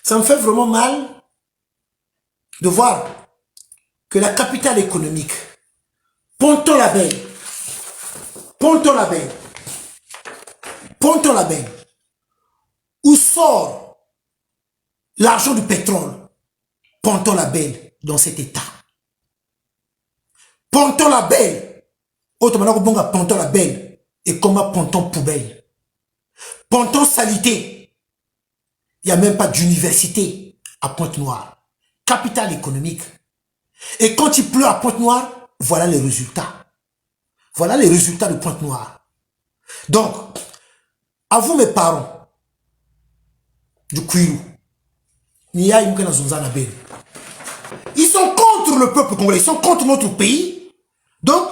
Ça me fait vraiment mal de voir que la capitale économique, Ponton-la-Belle, Ponton-la-Belle, Ponton-la-Belle, où sort l'argent du pétrole, Ponton-la-Belle dans cet état. Ponton-la-Belle, autrement dit, Ponton-la-Belle, et comme Ponton poubelle. Ponton salité, il n'y a même pas d'université à Pointe-Noire. Capitale économique. Et quand il pleut à Pointe-Noire, voilà les résultats. Voilà les résultats de Pointe-Noire. Donc, à vous mes parents, du Kwilu, ils sont contre le peuple congolais, ils sont contre notre pays. Donc,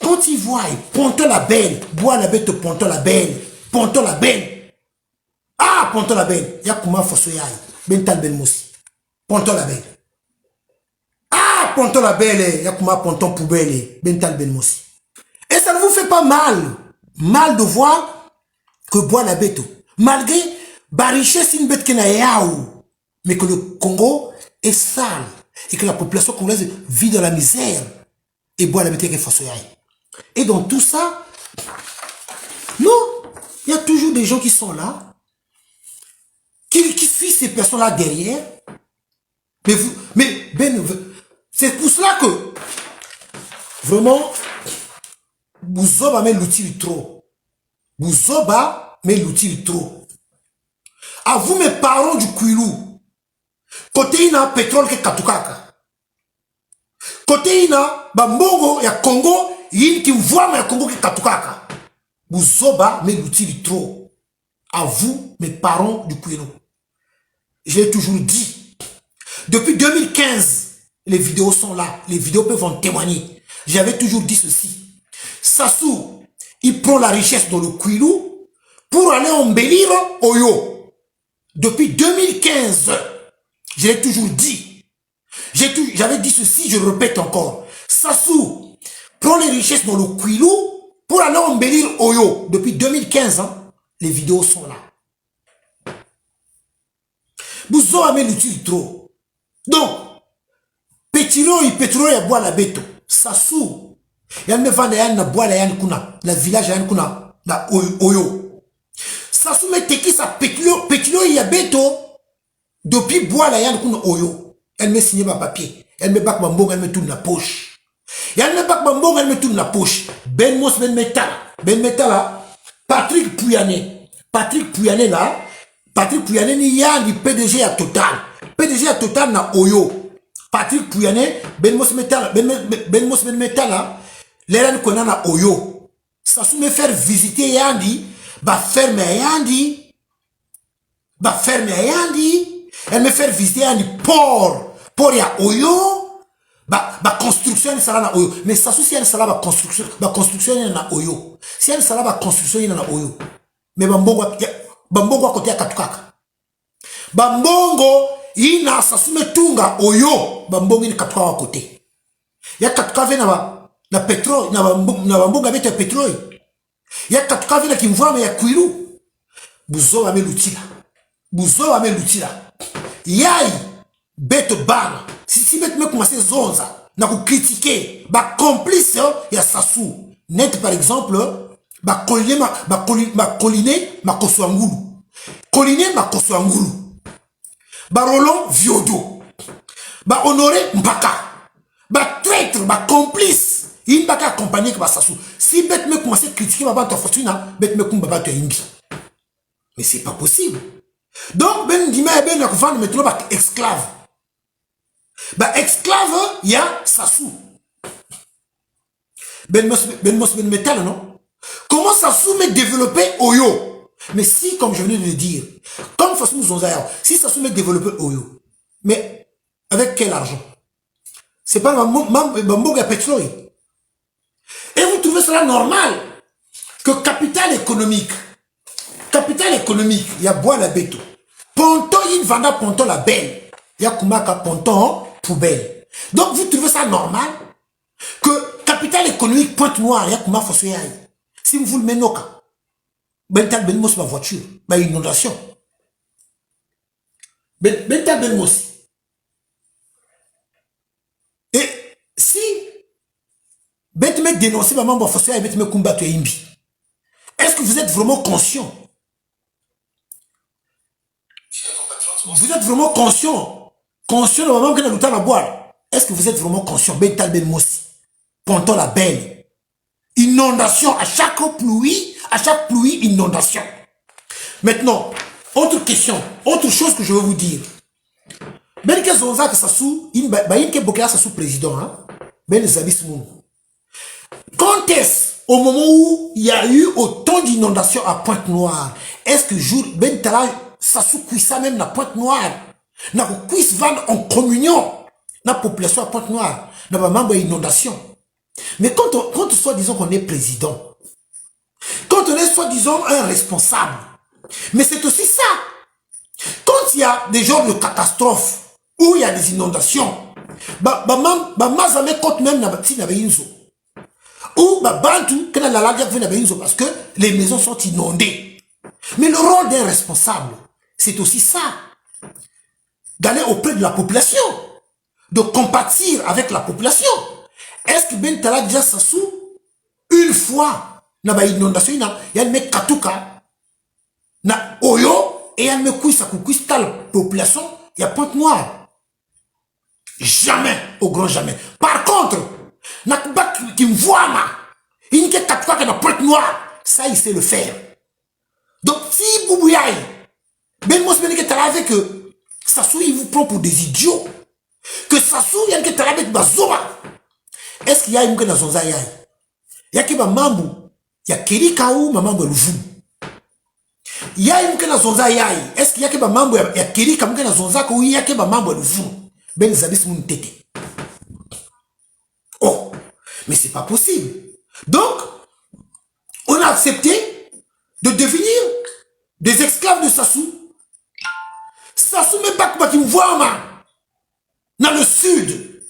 quand ils voient Ponton-la-Belle, Bois-la-Bête, Ponton-la-Belle, Ponton-la-Belle, ah, Ponton-la-Belle, Yakouma Fosoyaï, Bental Benmoussi, Ponton-la-Belle. Ah, Ponton-la-Belle, Yakouma Ponton Poubelle, Bental Benmoussi. Et ça ne vous fait pas mal de voir que Bois-la-Bête, malgré la richesse une bête qui n'a yaou, mais que le Congo est sale et que la population congolaise vit dans la misère et Bois-la-Bête est Fosoyaï. Et dans tout ça, non, il y a toujours des gens qui sont là, qui suivent ces personnes-là derrière. Mais c'est pour cela que, vraiment, Bouzoba met l'outil du trop. Bouzoba met l'outil du trop. À vous, mes parents du Kwilu, côté il y a pétrole qui est Katukaka. Côté il y a Bambongo, il y a Congo, il y a qui voit mais Congo qui est Katukaka. Bouzoba met l'outil du trop. À vous, mes parents du Kwilu. J'ai toujours dit, depuis 2015, les vidéos sont là, les vidéos peuvent en témoigner. J'avais toujours dit ceci. Sassou, il prend la richesse dans le Kwilu pour aller embellir Oyo. Depuis 2015, je l'ai toujours dit. J'avais dit ceci, je le répète encore. Sassou prend les richesses dans le Kwilu pour aller embellir Oyo. Depuis 2015, hein, les vidéos sont là. Bouzo a mis l'outil trop. Donc, pétrole ya bois la beto. Sassou. Y'a me vendre ya na bois la yan kuna. La village yan kuna. Na Oyo. Sassou me teki sa pétrole ya beto. Depuis bois la yan kuna Oyo. Elle me signé ma papier. Elle me bac ma mbonga, elle me tourne la poche. Elle me bac ma mbonga, elle me tourne la poche. Ben Mos Ben Metal. Ben Metal là. Patrick Pouyanné. Patrick Pouyanné là. Patrick Pouyanné ni yangi PDG à Total. PDG à Total na Oyo. Patrick Pouyanné, Ben Mos Ben Metal là. L'Eran qu'on a na Oyo. Ça se me faire visiter yandi. Ba ferme yandi. Ba ferme yandi. Elle me faire visiter yandi port. Port ya Oyo. Ba construction ça na Oyo. Mais ça si elle ça ba construction. Ba construction na Oyo. Si elle ça ba construction na Oyo. Mais Bambongo à côté à Katukaka. Bambongo, il n'a sa soumetunga Oyo. Bambongo il Katukaka à côté. Ya Katukaka na pétrole, na Bambongo avec le pétrole. Ya Katukaka na Kimvwa mais ya Kwilu. Bouzo ame l'outil là. Bouzo ame l'outil là. Yai, bête ban. Si bête me commence zonza, na vous critiquer, ba complice ya Sassou. Net par exemple, ba colline ma koswangulu. Colline ma koswangulu. Ba Rolon Viodo. Ba Honoré Mbaka. Ba traître, ba complice. Il mbaka accompagné que ba Sassou. Si bête me commence à critiquer ma bande fortune, bête me kumba ba imbi. Mais c'est pas possible. Donc ben dima ben nak vendre maintenant ba esclave. Ba esclave ya Sassou. Ben Metal non? Comment Sassou me développer Oyo? Mais si, comme je venais de le dire, comme Fassou Zonzaya, si Sassou me développer Oyo, mais avec quel argent? C'est pas Bamboga pétrole. Et vous trouvez cela normal que capital économique, il y a bois la béto. Ponton, il vend Ponton la belle. Il y a Kumaka Ponton poubelle. Donc vous trouvez ça normal que capital économique Pointe-Noire, il y a Kumaka Fossoyaï. Si vous le menez, ben mos ma voiture, ma inondation. Benta Belmosi. Et si Bête me dénoncer maman Bofosia et Bête me combattre Imbi, est-ce que vous êtes vraiment conscient? Vous êtes vraiment conscient? Conscient de maman qui n'a pas à boire? Est-ce que vous êtes vraiment conscient? Benta Belmosi. Ponton la belle. Inondation à chaque pluie, inondation. Maintenant, autre question, autre chose que je veux vous dire. Ben que Zonza que ça sous, il que Bokela ça sous président, hein? Ben Zabis Moun. Quand est-ce, au moment où il y a eu autant d'inondations à Pointe-Noire, est-ce que jour Ben Tala ça sous ça même la Pointe-Noire, n'a cuisse vendre en communion, la population à Pointe-Noire, n'a pas membre d'inondation. Mais quand on soit disons qu'on est président, quand on est soi-disant un responsable, mais c'est aussi ça. Quand il y a des genres de catastrophes, où il y a des inondations, ou parce que les maisons sont inondées. Mais le rôle d'un responsable, c'est aussi ça. D'aller auprès de la population, de compatir avec la population. Est-ce que Ben Tala déjà Sassou, une fois, il y a une inondation, il y a un mec Katouka, na Oyo, et il y a un mec Kouissa, la population, il y a Pointe-Noire. Jamais, au grand jamais. Par contre, Nakba qui me voit, il n'y a Katouka qui a Pointe-Noire, ça il sait le faire. Donc si Boubouyaï, Ben Mos Ben Tala avec Sassou, il vous prend pour des idiots. Que Sassou, il y a un Tala avec Bazoba. Est-ce qu'il y a une dans son zaïaï? Il y a qui va mambu, il y a Keri Kaou, maman de l'ouvou. Il y a une dans son zaïaï. Est-ce qu'il y a qui va mambu, il y a Keri Kaou dans son zaïaï, il y a qui va mambu de l'ouvou. Ben Zabis moun tete. Oh, mais c'est pas possible. Donc, on a accepté de devenir des esclaves de Sassou. Sassou me bat qui me voit, dans le sud.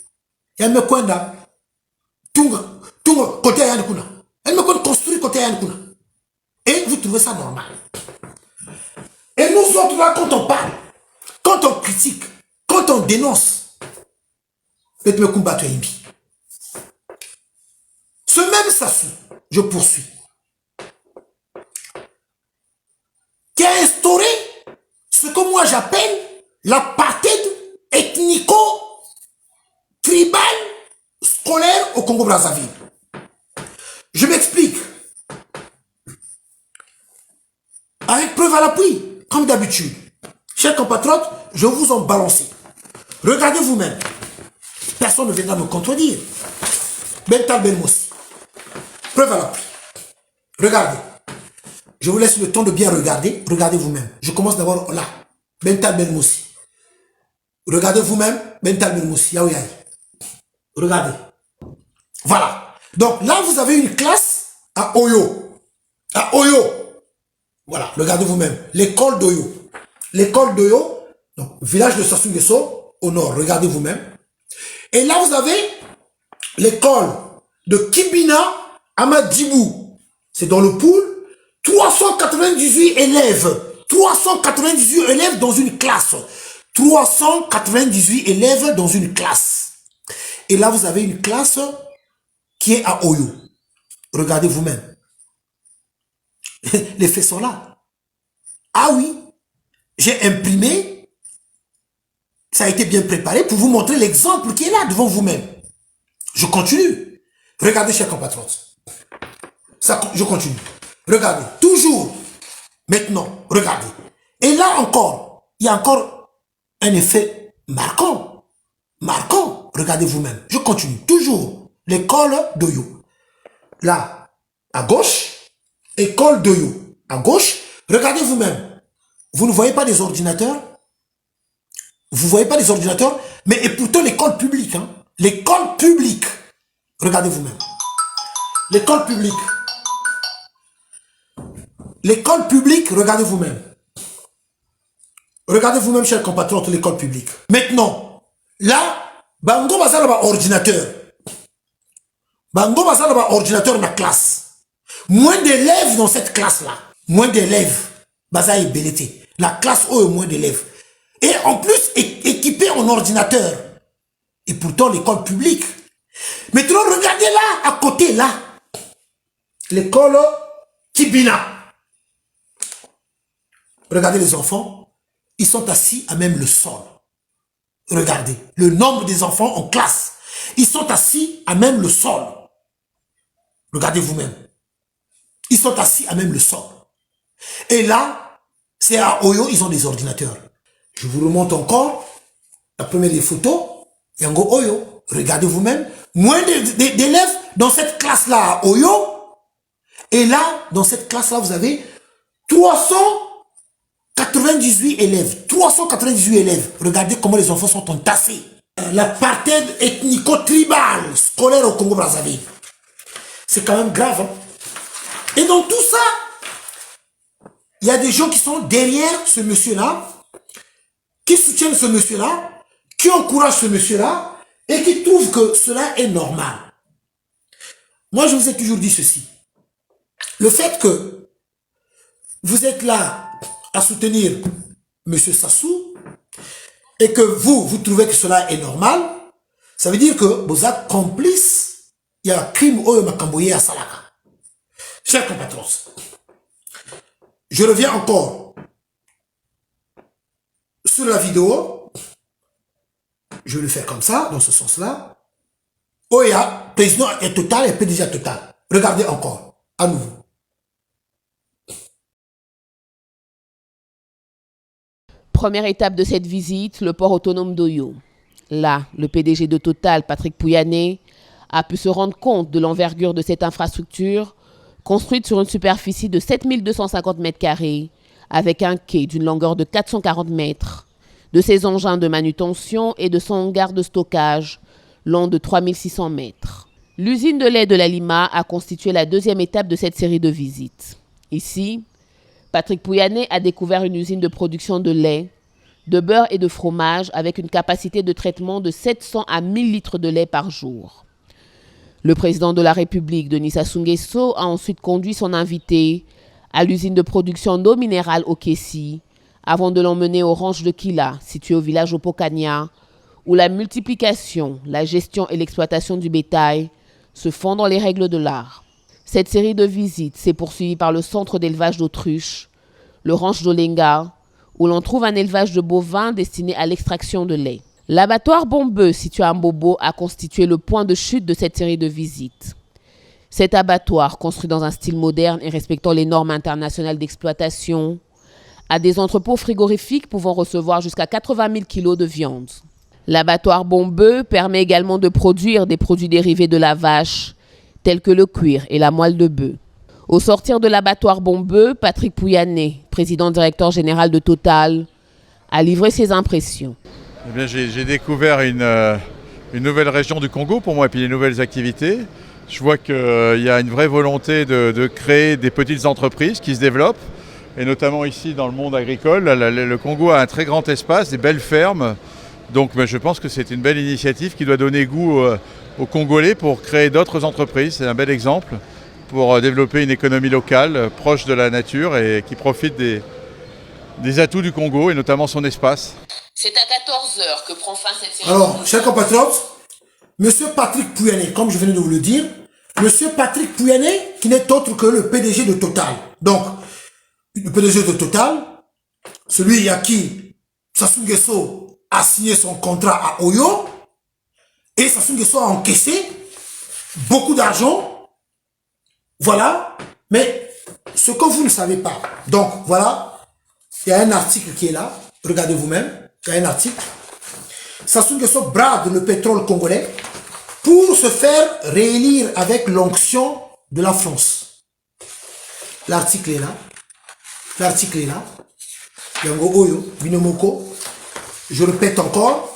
Il y a un coin là. Tout côté Yann-Kuna. Elle me construit côté Yann-Kuna. Et vous trouvez ça normal. Et nous autres là, quand on parle, quand on critique, quand on dénonce, faites me combattre Imbi. Ce même Sassou, je poursuis, qui a instauré ce que moi j'appelle l'apartheid ethnico-tribal scolaire au Congo-Brazzaville. Je m'explique. Avec preuve à l'appui, comme d'habitude. Chers compatriotes, je vous en balance. Regardez vous-même. Personne ne viendra me contredire. Bental Belmosi. Preuve à l'appui. Regardez. Je vous laisse le temps de bien regarder. Regardez vous-même. Je commence d'abord là. Bental Belmosi. Regardez vous-même. Bental Belmosi. Yaouyai. Regardez. Voilà. Donc là, vous avez une classe à Oyo. À Oyo. Voilà. Regardez vous-même. L'école d'Oyo. L'école d'Oyo. Donc, village de Sassou Nguesso, au nord. Regardez vous-même. Et là, vous avez l'école de Kibina Amadibou. C'est dans le pool. 398 élèves. 398 élèves dans une classe. 398 élèves dans une classe. Et là, vous avez une classe qui est à Oyo. Regardez vous-même. Les faits sont là. Ah oui, j'ai imprimé. Ça a été bien préparé pour vous montrer l'exemple qui est là devant vous-même. Je continue. Regardez, chers compatriotes. Je continue. Regardez. Toujours. Maintenant, regardez. Et là encore, il y a encore un effet marquant. Marquant. Regardez vous-même. Je continue. Toujours. L'école d'Oyo. Là, à gauche. École d'Oyo. À gauche. Regardez vous-même. Vous ne voyez pas des ordinateurs? Vous ne voyez pas des ordinateurs? Mais et pourtant l'école publique. Hein? L'école publique. Regardez vous-même. L'école publique. L'école publique, regardez vous-même. Regardez vous-même, chers compatriotes, l'école publique. Maintenant, là, Bango Bazar a un ordinateur. Bango Bazar a un ordinateur dans la classe. Moins d'élèves dans cette classe-là. Moins d'élèves. Bazar est belleté. La classe où est moins d'élèves. Et en plus, équipé en ordinateur. Et pourtant, l'école publique. Maintenant, regardez là, à côté, là. L'école Kibina. Regardez les enfants. Ils sont assis à même le sol. Regardez, le nombre des enfants en classe. Ils sont assis à même le sol. Regardez vous-même. Ils sont assis à même le sol. Et là, c'est à Oyo, ils ont des ordinateurs. Je vous remonte encore la première des photos. Yango Oyo, regardez vous-même. Moins d'élèves dans cette classe-là à Oyo. Et là, dans cette classe-là, vous avez 398 élèves. 398 élèves. Regardez comment les enfants sont entassés. L'apartheid ethnico-tribal scolaire au Congo-Brazzaville. C'est quand même grave. Hein? Et dans tout ça, il y a des gens qui sont derrière ce monsieur-là, qui soutiennent ce monsieur-là, qui encouragent ce monsieur-là, et qui trouvent que cela est normal. Moi, je vous ai toujours dit ceci. Le fait que vous êtes là à soutenir M. Sassou, et que vous trouvez que cela est normal, ça veut dire que vous êtes complice, il y a un crime au Makamboye à Salaka. Chers compatriotes, je reviens encore sur la vidéo. Je vais le faire comme ça, dans ce sens-là. Oya, président est total et PDG est total. Regardez encore, à nouveau. Première étape de cette visite, le port autonome d'Oyo. Là, le PDG de Total, Patrick Pouyanné, a pu se rendre compte de l'envergure de cette infrastructure construite sur une superficie de 7250 mètres carrés, avec un quai d'une longueur de 440 mètres, de ses engins de manutention et de son hangar de stockage, long de 3600 mètres. L'usine de lait de la Lima a constitué la deuxième étape de cette série de visites. Ici, Patrick Pouyanné a découvert une usine de production de lait, de beurre et de fromage avec une capacité de traitement de 700 à 1000 litres de lait par jour. Le président de la République, Denis Sassou Nguesso, a ensuite conduit son invité à l'usine de production d'eau minérale au Kessi, avant de l'emmener au ranch de Kila, situé au village Opokania, où la multiplication, la gestion et l'exploitation du bétail se font dans les règles de l'art. Cette série de visites s'est poursuivie par le centre d'élevage d'autruches, le ranch d'Olenga, où l'on trouve un élevage de bovins destiné à l'extraction de lait. L'abattoir Bombeux, situé à Mbobo, a constitué le point de chute de cette série de visites. Cet abattoir, construit dans un style moderne et respectant les normes internationales d'exploitation, a des entrepôts frigorifiques pouvant recevoir jusqu'à 80 000 kg de viande. L'abattoir Bombeux permet également de produire des produits dérivés de la vache, tels que le cuir et la moelle de bœuf. Au sortir de l'abattoir Bombeux, Patrick Pouyanné, président directeur général de Total, a livré ses impressions. Eh bien, j'ai découvert une nouvelle région du Congo pour moi et puis des nouvelles activités. Je vois qu'il y a une vraie volonté de créer des petites entreprises qui se développent, et notamment ici dans le monde agricole. Le Congo a un très grand espace, des belles fermes. Donc je pense que c'est une belle initiative qui doit donner goût aux Congolais pour créer d'autres entreprises. C'est un bel exemple pour développer une économie locale proche de la nature et qui profite des atouts du Congo et notamment son espace. C'est à 14h que prend fin cette série. Alors, chers compatriotes, Monsieur Patrick Pouyanné, comme je venais de vous le dire, Monsieur Patrick Pouyanné, qui n'est autre que le PDG de Total. Donc, le PDG de Total, celui à qui Sassou Nguesso a signé son contrat à Oyo, et Sassou Nguesso a encaissé beaucoup d'argent. Voilà, mais ce que vous ne savez pas. Donc, voilà, il y a un article qui est là, regardez vous-même. Il y a un article. Sassou Nguesso brade le pétrole congolais pour se faire réélire avec l'onction de la France. L'article est là. L'article est là. Yango Oyo, Binomoko. Je répète encore.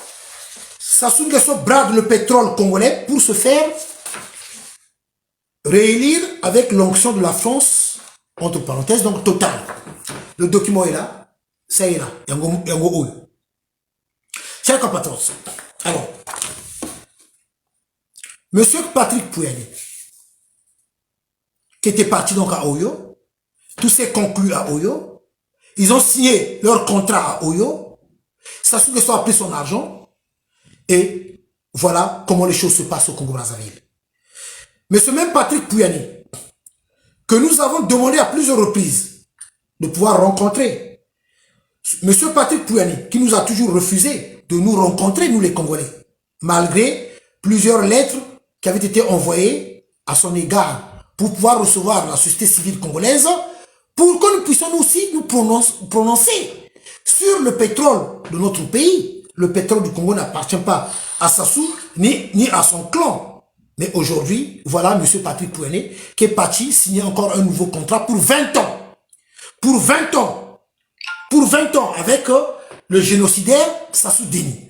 Sassou Nguesso brade le pétrole congolais pour se faire réélire avec l'onction de la France, entre parenthèses, donc Total. Le document est là. Ça est là. Yango Oyo. Chers compatriotes, alors, Monsieur Patrick Pouyanné, qui était parti donc à Oyo, tout s'est conclu à Oyo, ils ont signé leur contrat à Oyo, Sassou Nguesso a pris son argent et voilà comment les choses se passent au Congo-Brazzaville. Mais ce même Patrick Pouyanné, que nous avons demandé à plusieurs reprises de pouvoir rencontrer, Monsieur Patrick Pouyanné, qui nous a toujours refusé de nous rencontrer, nous les Congolais, malgré plusieurs lettres qui avaient été envoyées à son égard pour pouvoir recevoir la société civile congolaise, pour que nous puissions nous aussi nous prononcer sur le pétrole de notre pays. Le pétrole du Congo n'appartient pas à Sassou ni à son clan. Mais aujourd'hui, voilà M. Patrick Pouyanné qui est parti signer encore un nouveau contrat pour 20 ans. Pour 20 ans. Pour 20 ans avec le génocidaire Sassou Deni.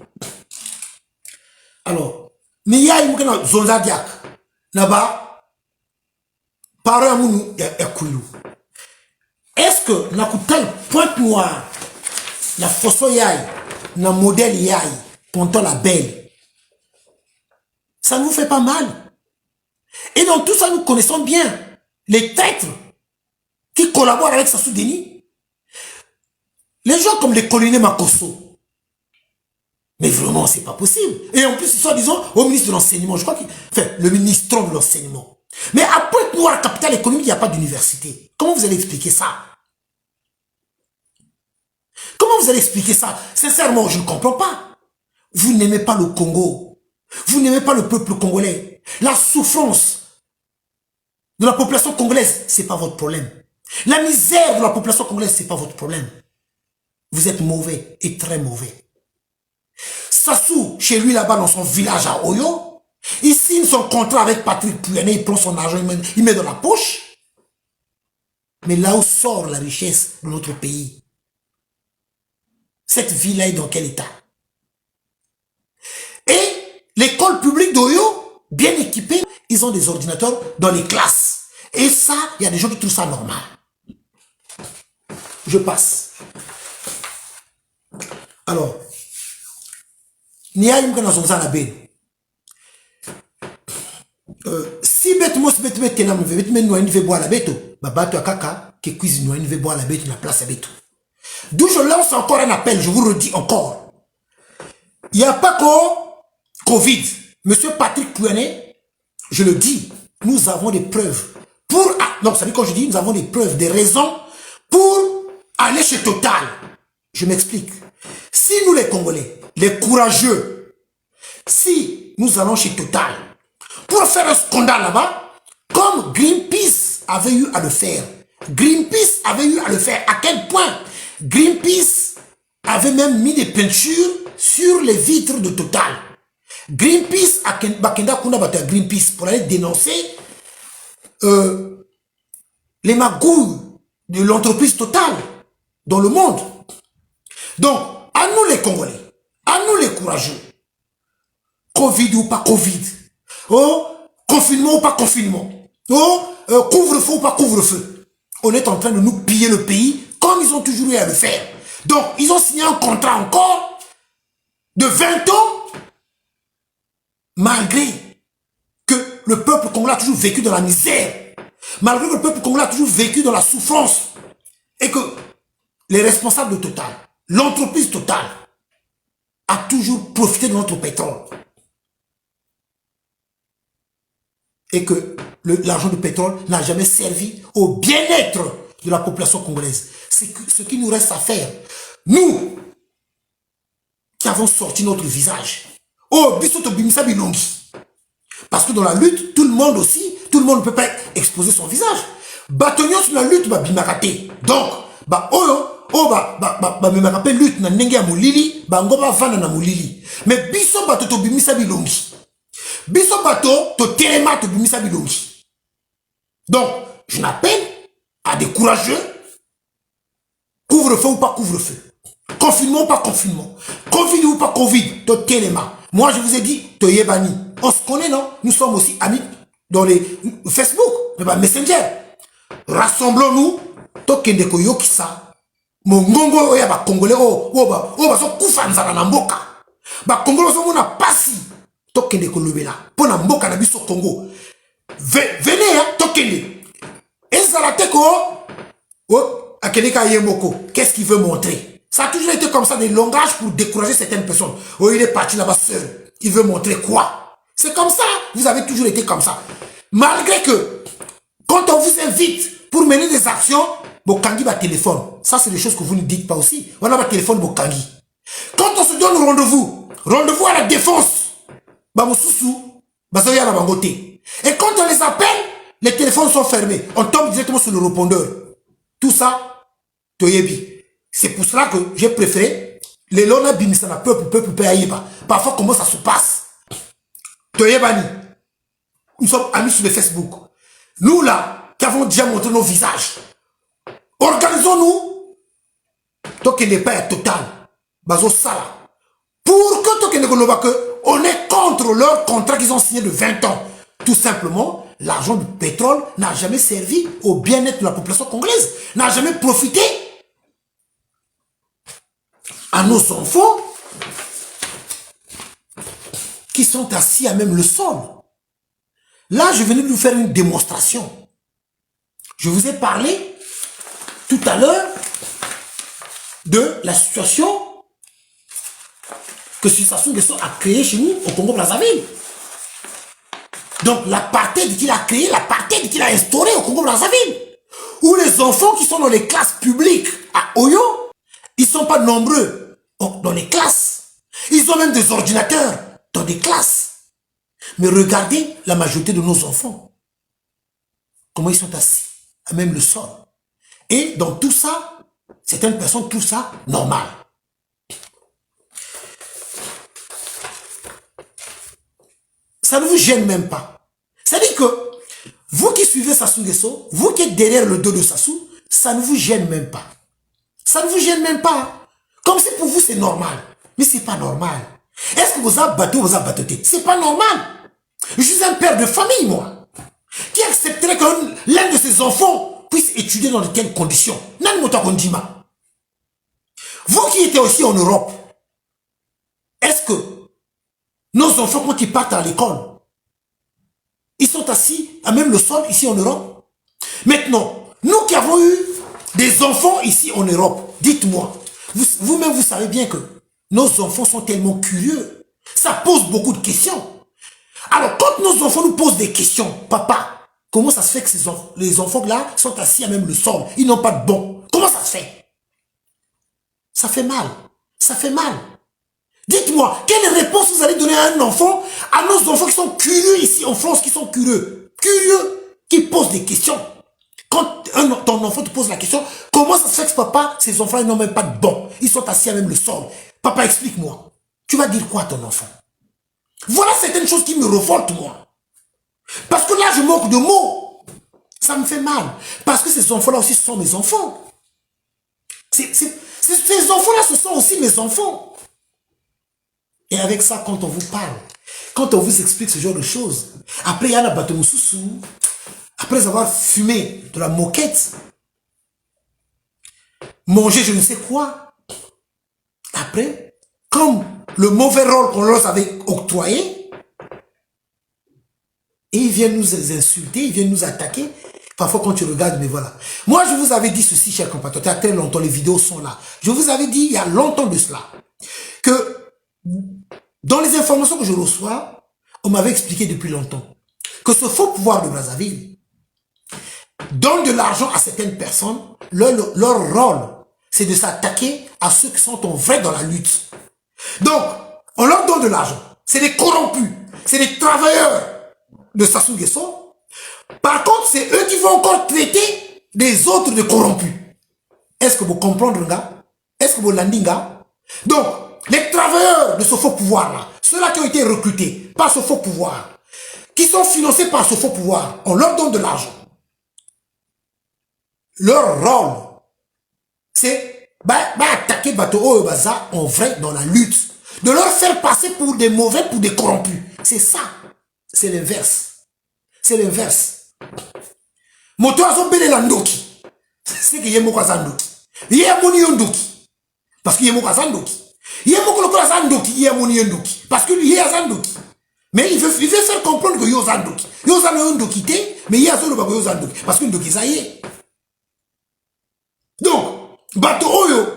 Alors, Niya Imukena Zonzadiak, Naba, Paramounou et Koulou. Est-ce que na tel pointe noire, la fosso yai, na modèle yai, ponton la belle, ça ne vous fait pas mal? Et dans tout ça, nous connaissons bien les traîtres qui collaborent avec Sassou Deni. Les gens comme les colonels Makosso. Mais vraiment, c'est pas possible. Et en plus, ils sont, disons, au ministre de l'Enseignement. Je crois qu'il fait le ministre de l'Enseignement. Mais à Pointe-Noire, capitale économique, il n'y a pas d'université. Comment vous allez expliquer ça? Comment vous allez expliquer ça? Sincèrement, je ne comprends pas. Vous n'aimez pas le Congo. Vous n'aimez pas le peuple congolais. La souffrance de la population congolaise, c'est pas votre problème. La misère de la population congolaise, c'est pas votre problème. Vous êtes mauvais et très mauvais. Sassou, chez lui là-bas dans son village à Oyo, il signe son contrat avec Patrick Pouyanné, il prend son argent, il met dans la poche. Mais là où sort la richesse de notre pays, cette ville-là est dans quel état? Et l'école publique d'Oyo, bien équipée, ils ont des ordinateurs dans les classes. Et ça, il y a des gens qui trouvent ça normal. Je passe. Alors, si bêtement si bêtement tenam veut mettre nous une boire la bête babato kaka qui cuisine nous une boire la bête na place bête. D'où je lance encore un appel, je vous redis encore. Il n'y a pas que Covid. Monsieur Patrick Pouyanné, je le dis, nous avons des preuves pour non, ça veut dire quand je dis nous avons des preuves, des raisons pour aller chez Total. Je m'explique. Si nous les Congolais, les courageux, si nous allons chez Total pour faire un scandale là-bas, comme Greenpeace avait eu à le faire. Greenpeace avait eu à le faire. À quel point Greenpeace avait même mis des peintures sur les vitres de Total. Greenpeace, Greenpeace pour aller dénoncer les magouilles de l'entreprise Total dans le monde. Donc, à nous les Congolais, à nous les courageux, Covid ou pas Covid, oh, confinement ou pas confinement, oh, couvre-feu ou pas couvre-feu, on est en train de nous piller le pays comme ils ont toujours eu à le faire. Donc, ils ont signé un contrat encore de 20 ans, malgré que le peuple congolais a toujours vécu dans la misère, malgré que le peuple congolais a toujours vécu dans la souffrance, et que les responsables de Total, l'entreprise Total, a toujours profité de notre pétrole. Et que l'argent du pétrole n'a jamais servi au bien-être de la population congolaise. C'est ce qui nous reste à faire. Nous, qui avons sorti notre visage. Oh, bisoto bimisa bilongi. Parce que dans la lutte, tout le monde aussi, tout le monde ne peut pas exposer son visage. Bâtonnions sur la lutte, bimakate. Donc, me rappelle lutte na ndenge ya molili, ngoba vana na molili. Mais biso bato to bimisa bilongi. Biso bato to telema to bimisa bilongi. Donc, je n'appelle à des courageux, couvre-feu ou pas couvre-feu, confinement ou pas confinement, Covid ou pas Covid, to telema. Moi, je vous ai dit, to yebani. On se connaît, non? Nous sommes aussi amis dans les Facebook, Messenger. Rassemblons-nous, to kende ko yokisa. Mongongo oya ba Congolais ba so kufanzana na mboka. Ba Congolais so mona pasi. Tokende ko lobela. Pona mboka na biso Congo. Venez hein, tokende. Ezala teko. Oh, akeleka yemoko. Qu'est-ce qu'il veut montrer? Ça a toujours été comme ça, des langages pour décourager certaines personnes. Oh, il est parti là-bas seul. Il veut montrer quoi? C'est comme ça. Vous avez toujours été comme ça. Malgré que, quand on vous invite pour mener des actions, Bokangi va téléphone. Ça, c'est des choses que vous ne dites pas aussi. On a va téléphone Bokangi. Quand on se donne rendez-vous à la défense, et quand on les appelle, les téléphones sont fermés. On tombe directement sur le répondeur. Tout ça, Toyebi. C'est pour cela que j'ai préféré les lona bimisana peuple aïeba. Parfois, comment ça se passe? Toyebani. Nous sommes amis sur le Facebook. Nous là, qui avons déjà montré nos visages, organisons-nous. Donc il n'est pas total. Bazo Sala. Pour que on est contre leur contrat qu'ils ont signé de 20 ans. Tout simplement, l'argent du pétrole n'a jamais servi au bien-être de la population congolaise. N'a jamais profité à nos enfants qui sont assis à même le sol. Là, je venais de vous faire une démonstration. Je vous ai parlé tout à l'heure de la situation que Sassou Nguesso a créée chez nous au Congo-Brazzaville. Donc l'apartheid qu'il a créé, l'apartheid qu'il a instauré au Congo-Brazzaville, où les enfants qui sont dans les classes publiques à Oyo, ils ne sont pas nombreux dans les classes. Ils ont même des ordinateurs dans des classes. Mais regardez la majorité de nos enfants. Comment ils sont assis à même le sol. Et dans tout ça, certaines personnes trouvent ça normal. Ça ne vous gêne même pas. C'est-à-dire que vous qui suivez Sassou Nguesso, vous qui êtes derrière le dos de Sassou, ça ne vous gêne même pas. Ça ne vous gêne même pas. Comme si pour vous c'est normal. Mais c'est pas normal. Est-ce que vous avez battu ou vous avez battu? C'est pas normal. Je suis un père de famille, moi. Qui accepterait que l'un de ses enfants puisse étudier dans de quelles conditions? Vous qui étiez aussi en Europe, est-ce que nos enfants, quand ils partent à l'école, ils sont assis à même le sol ici en Europe? Maintenant, nous qui avons eu des enfants ici en Europe, dites-moi, vous-même vous savez bien que nos enfants sont tellement curieux. Ça pose beaucoup de questions. Alors, quand nos enfants nous posent des questions, papa, comment ça se fait que les enfants-là sont assis à même le sol? Ils n'ont pas de bon. Comment ça se fait? Ça fait mal. Ça fait mal. Dites-moi, quelle réponse vous allez donner à un enfant, à nos enfants qui sont curieux ici en France, qui sont curieux, qui posent des questions. Quand ton enfant te pose la question, comment ça se fait que papa, ces enfants n'ont même pas de bon? Ils sont assis à même le sol. Papa, explique-moi. Tu vas dire quoi à ton enfant? Voilà certaines choses qui me révoltent, moi. Parce que là, je manque de mots. Ça me fait mal. Parce que ces enfants-là aussi sont mes enfants. Ces enfants-là, ce sont aussi mes enfants. Et avec ça, quand on vous parle, quand on vous explique ce genre de choses, après, il y a la Batomoussoussou, après avoir fumé de la moquette, manger je ne sais quoi, après, comme le mauvais rôle qu'on leur avait octroyé, et ils viennent nous insulter, ils viennent nous attaquer. Parfois quand tu regardes, mais voilà. Moi je vous avais dit ceci, chers compatriotes, il y a très longtemps, les vidéos sont là. Je vous avais dit il y a longtemps de cela, que dans les informations que je reçois, on m'avait expliqué depuis longtemps, que ce faux pouvoir de Brazzaville donne de l'argent à certaines personnes, leur rôle, c'est de s'attaquer à ceux qui sont en vrai dans la lutte. Donc, on leur donne de l'argent. C'est des corrompus, c'est des travailleurs de Sassou Nguesso. Par contre, c'est eux qui vont encore traiter les autres de corrompus. Est-ce que vous comprenez, gars? Est-ce que vous landez, gars? Donc, les travailleurs de ce faux pouvoir-là, ceux-là qui ont été recrutés par ce faux pouvoir, qui sont financés par ce faux pouvoir, on leur donne de l'argent. Leur rôle, c'est attaquer Bato Baza en vrai dans la lutte. De leur faire passer pour des mauvais, pour des corrompus. C'est ça. C'est l'inverse. C'est l'inverse. Moto azo bele la ndoki. C'est que yemo kwa zandoki. Yemo ni yondoki. Parce que yemo kwa zandoki. Yemo kwa zandoki, yemo ni yondoki. Parce que lui, zandoki. Mais il veut faire comprendre que yo zandoki. Yo zandoki te, mais il y a solo bako yo zandoki. Parce que ndoki ça y est. Donc, bato oyo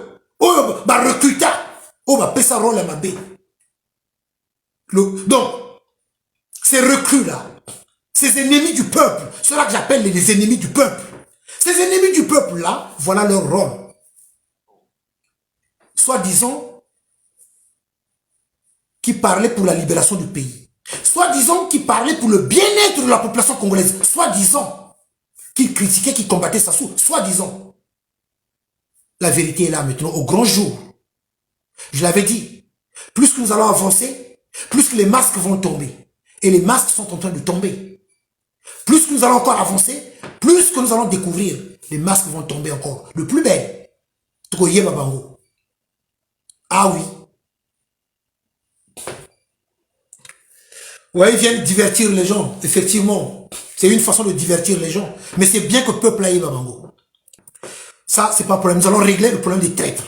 bah recruta. Oh, bah pesa rôle à ma baie. Donc, ces recrues-là, ces ennemis du peuple, ceux-là que j'appelle les ennemis du peuple. Ces ennemis du peuple-là, voilà leur rôle. Soi-disant, qui parlaient pour la libération du pays. Soi-disant, qui parlaient pour le bien-être de la population congolaise. Soi-disant, qui critiquaient, qui combattaient Sassou. Soi-disant. La vérité est là maintenant, au grand jour. Je l'avais dit, plus que nous allons avancer, plus que les masques vont tomber. Et les masques sont en train de tomber. Plus que nous allons encore avancer, plus que nous allons découvrir, les masques vont tomber encore. Le plus bel, Tokoye Babango. Ah oui. Ouais, ils viennent divertir les gens, effectivement. C'est une façon de divertir les gens. Mais c'est bien que le peuple aille Babango. Ça, c'est pas un problème. Nous allons régler le problème des traîtres.